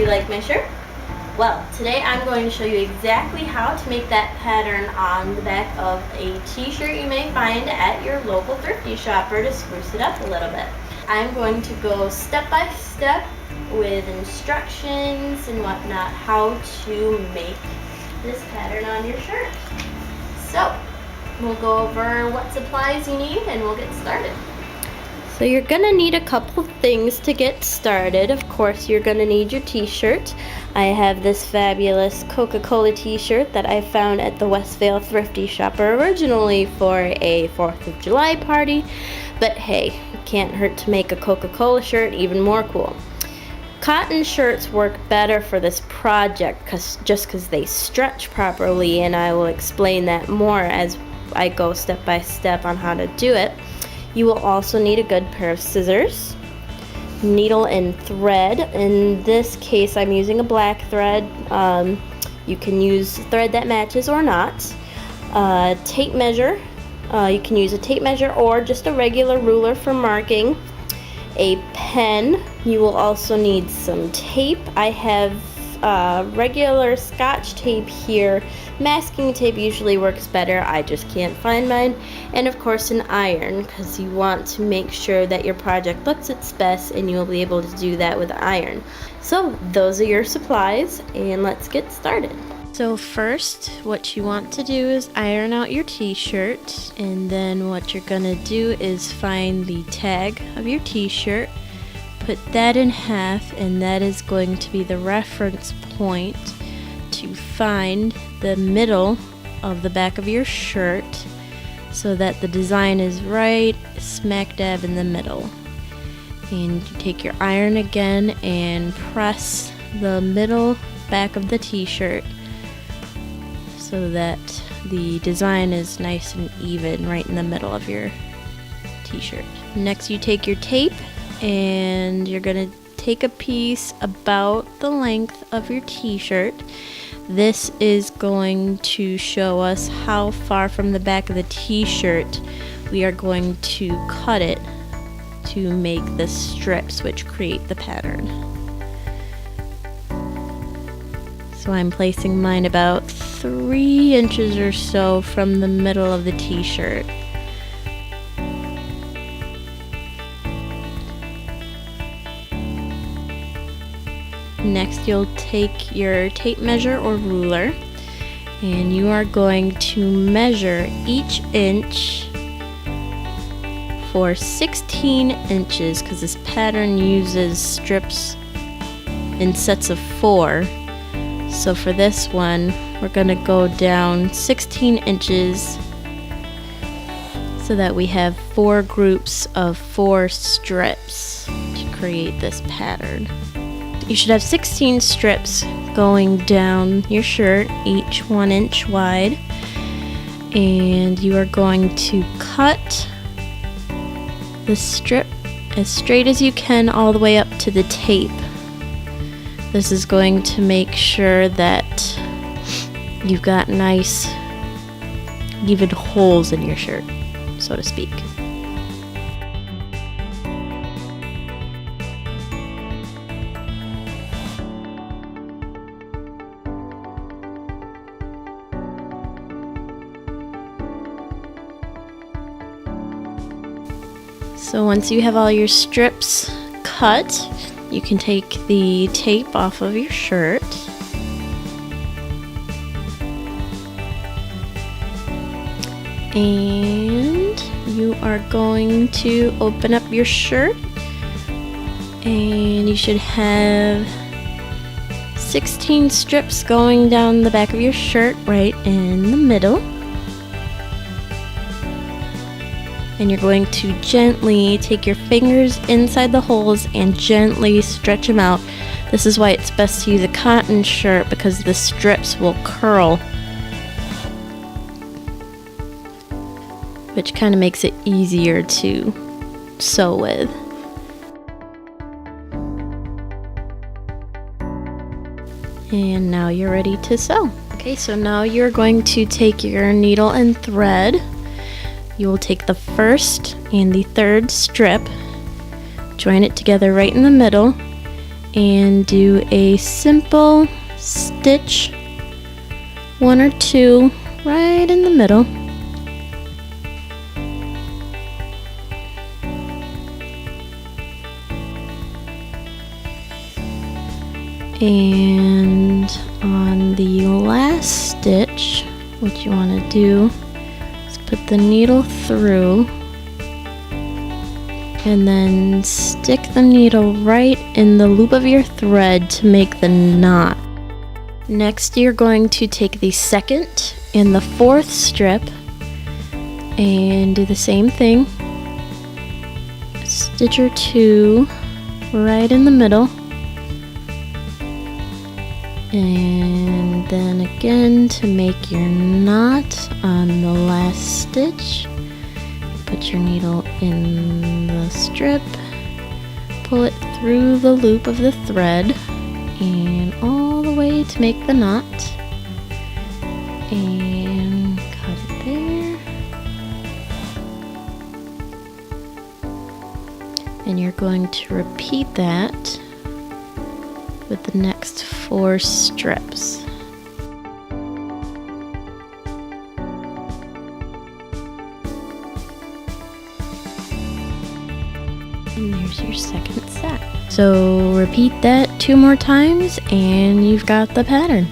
you like my shirt? Well, today I'm going to show you exactly how to make that pattern on the back of a t-shirt you may find at your local thrifty shopper to spruce it up a little bit. I'm going to go step by step with instructions and whatnot how to make this pattern on your shirt. So, we'll go over what supplies you need and we'll get started. So you're gonna need a couple things to get started. Of course, you're gonna need your t-shirt. I have this fabulous Coca-Cola t-shirt that I found at the Westvale Thrifty Shopper, originally for a 4th of July party. But hey, it can't hurt to make a Coca-Cola shirt even more cool. Cotton shirts work better for this project just because they stretch properly, and I will explain that more as I go step by step on how to do it. You will also need a good pair of scissors, needle and thread. In this case, I'm using a black thread. You can use thread that matches or not. Tape measure. You can use a tape measure or just a regular ruler for marking. A pen. You will also need some tape. I have regular Scotch tape here. Masking tape usually works better. I just can't find mine. And of course an iron, because you want to make sure that your project looks its best, and you'll be able to do that with iron. So those are your supplies, and let's get started. So first, what you want to do is iron out your t-shirt, and then what you're gonna do is find the tag of your t-shirt, put that in half, and that is going to be the reference point to find the middle of the back of your shirt so that the design is right smack dab in the middle. And you take your iron again and press the middle back of the t-shirt so that the design is nice and even right in the middle of your t-shirt. Next, you take your tape and you're going to take a piece about the length of your t-shirt. This is going to show us how far from the back of the t-shirt we are going to cut it to make the strips which create the pattern. So I'm placing mine about 3 inches or so from the middle of the t-shirt. Next, you'll take your tape measure or ruler, and you are going to measure each inch for 16 inches because this pattern uses strips in sets of 4. So for this one, we're going to go down 16 inches so that we have 4 groups of 4 strips to create this pattern. You should have 16 strips going down your shirt, each 1 inch wide, and you are going to cut the strip as straight as you can all the way up to the tape. This is going to make sure that you've got nice even holes in your shirt, so to speak. So once you have all your strips cut, you can take the tape off of your shirt. And you are going to open up your shirt, and you should have 16 strips going down the back of your shirt right in the middle. And you're going to gently take your fingers inside the holes and gently stretch them out. This is why it's best to use a cotton shirt, because the strips will curl, which kind of makes it easier to sew with. And now you're ready to sew. Okay, so now you're going to take your needle and thread. You will take the first and the third strip, join it together right in the middle, and do a simple stitch, 1 or 2 right in the middle. And on the last stitch, what you want to do is put the needle through and then stick the needle right in the loop of your thread to make the knot. Next, you're going to take the second and the fourth strip and do the same thing. A stitch or 2 right in the middle. And then again, to make your knot on the last stitch, put your needle in the strip, pull it through the loop of the thread and all the way to make the knot, and cut it there. And you're going to repeat that with the next 4 strips. And there's your second set. So repeat that 2 more times and you've got the pattern.